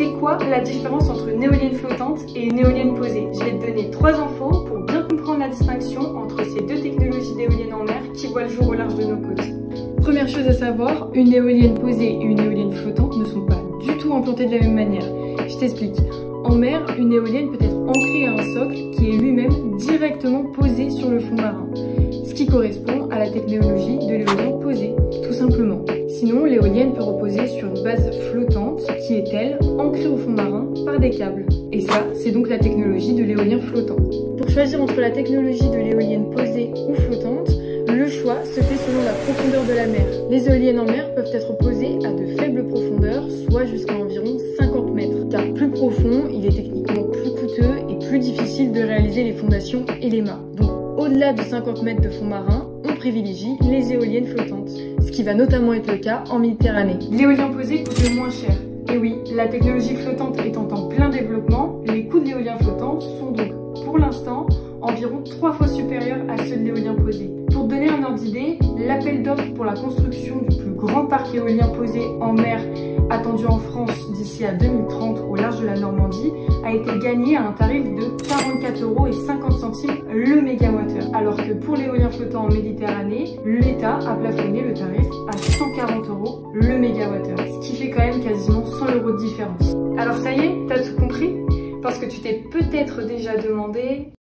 C'est quoi la différence entre une éolienne flottante et une éolienne posée? Je vais te donner 3 infos pour bien comprendre la distinction entre ces deux technologies d'éoliennes en mer qui voient le jour au large de nos côtes. Première chose à savoir, une éolienne posée et une éolienne flottante ne sont pas du tout implantées de la même manière. Je t'explique. En mer, une éolienne peut être ancrée à un socle qui est lui-même directement posé sur le fond marin, ce qui correspond à la technologie de l'éolien posée, tout simplement. Sinon, l'éolienne peut reposer sur une base flottante qui est, elle, ancrée au fond marin par des câbles. Et ça, c'est donc la technologie de l'éolien flottant. Pour choisir entre la technologie de l'éolienne posée ou flottante, le choix se fait selon la profondeur de la mer. Les éoliennes en mer peuvent être posées à de faibles profondeurs, soit jusqu'à environ 50 mètres. Car plus profond, il est techniquement plus coûteux et plus difficile de réaliser les fondations et les mâts. Donc, au-delà de 50 mètres de fond marin, on privilégie les éoliennes flottantes, ce qui va notamment être le cas en Méditerranée. L'éolien posé coûte le moins cher. Et oui, la technologie flottante étant en plein développement, les coûts de l'éolien flottant sont donc, pour l'instant, environ 3 fois supérieurs à ceux de l'éolien posé. Pour te donner un ordre d'idée, l'appel d'offres pour la construction du plus grand parc éolien posé en mer attendu en France d'ici à 2030 au large de la Normandie a été gagné à un tarif de 44,50 € le mégawattheure. Alors que pour l'éolien flottant en Méditerranée, l'État a plafonné le tarif à 140 € le mégawattheure, ce qui fait quand même quasiment 100 € de différence. Alors ça y est, t'as tout compris? Parce que tu t'es peut-être déjà demandé